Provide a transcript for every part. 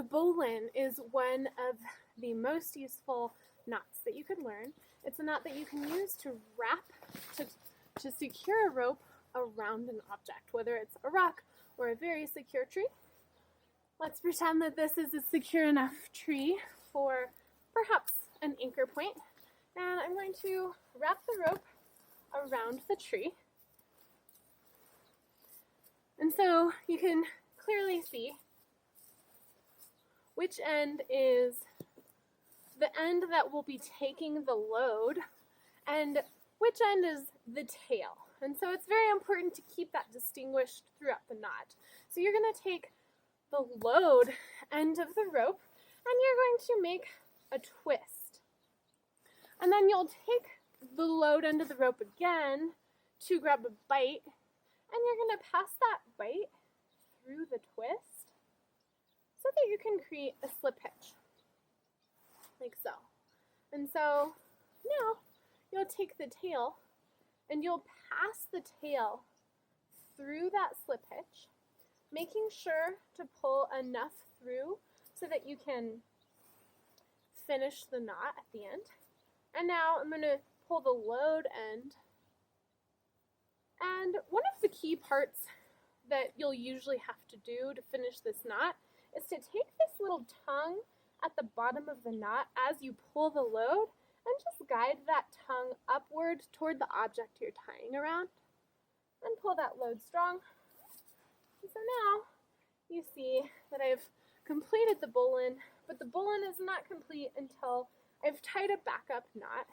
The bowline is one of the most useful knots that you could learn. It's a knot that you can use to wrap to secure a rope around an object, whether it's a rock or a very secure tree. Let's pretend that this is a secure enough tree for perhaps an anchor point, and I'm going to wrap the rope around the tree. And so you can clearly see which end is the end that will be taking the load and which end is the tail. And so it's very important to keep that distinguished throughout the knot. So you're going to take the load end of the rope and you're going to make a twist. And then you'll take the load end of the rope again to grab a bite, and you're going to pass that bite through the twist so that you can create a slip hitch, like so. And so now you'll take the tail and you'll pass the tail through that slip hitch, making sure to pull enough through so that you can finish the knot at the end. And now I'm going to pull the load end. And one of the key parts that you'll usually have to do to finish this knot is to take this little tongue at the bottom of the knot as you pull the load and just guide that tongue upward toward the object you're tying around and pull that load strong. And so now you see that I've completed the bowline, but the bowline is not complete until I've tied a backup knot.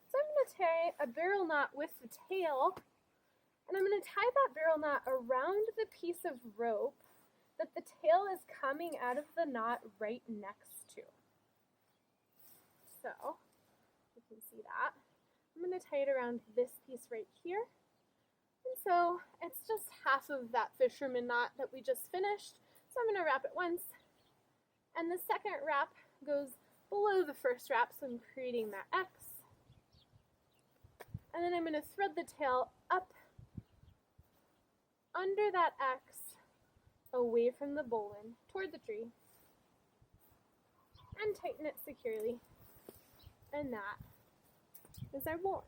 So I'm going to tie a barrel knot with the tail, and I'm going to tie that barrel knot around the piece of rope that the tail is coming out of the knot right next to. So you can see that. I'm going to tie it around this piece right here. And so it's just half of that fisherman knot that we just finished. So I'm going to wrap it once. And the second wrap goes below the first wrap, so I'm creating that X. And then I'm going to thread the tail up under that X, away from the bowline, toward the tree, and tighten it securely. And that is our bowline.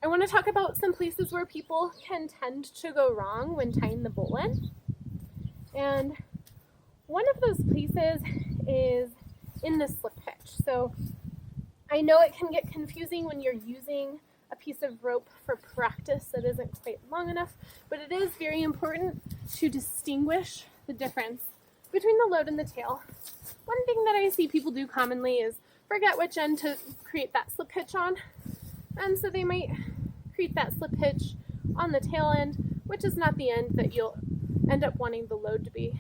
I want to talk about some places where people can tend to go wrong when tying the bowline. And one of those places is in the slip hitch. So I know it can get confusing when you're using a piece of rope for practice that isn't quite long enough, but it is very important to distinguish the difference between the load and the tail. One thing that I see people do commonly is forget which end to create that slip hitch on, and so they might create that slip hitch on the tail end, which is not the end that you'll end up wanting the load to be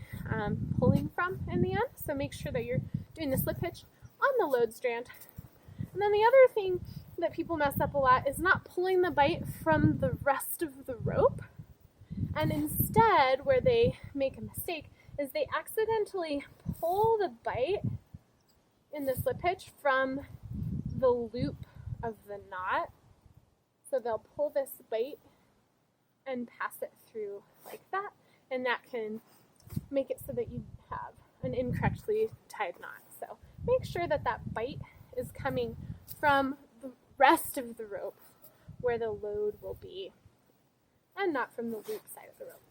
pulling from in the end. So make sure that you're doing the slip hitch on the load strand. And then the other thing that people mess up a lot is not pulling the bite from the rest of the rope. And instead, where they make a mistake is they accidentally pull the bite in the slip hitch from the loop of the knot. So they'll pull this bite and pass it through like that, and that can make it so that you have an incorrectly tied knot. So make sure that that bite is coming from the rest of the rope where the load will be, and not from the loop side of the rope.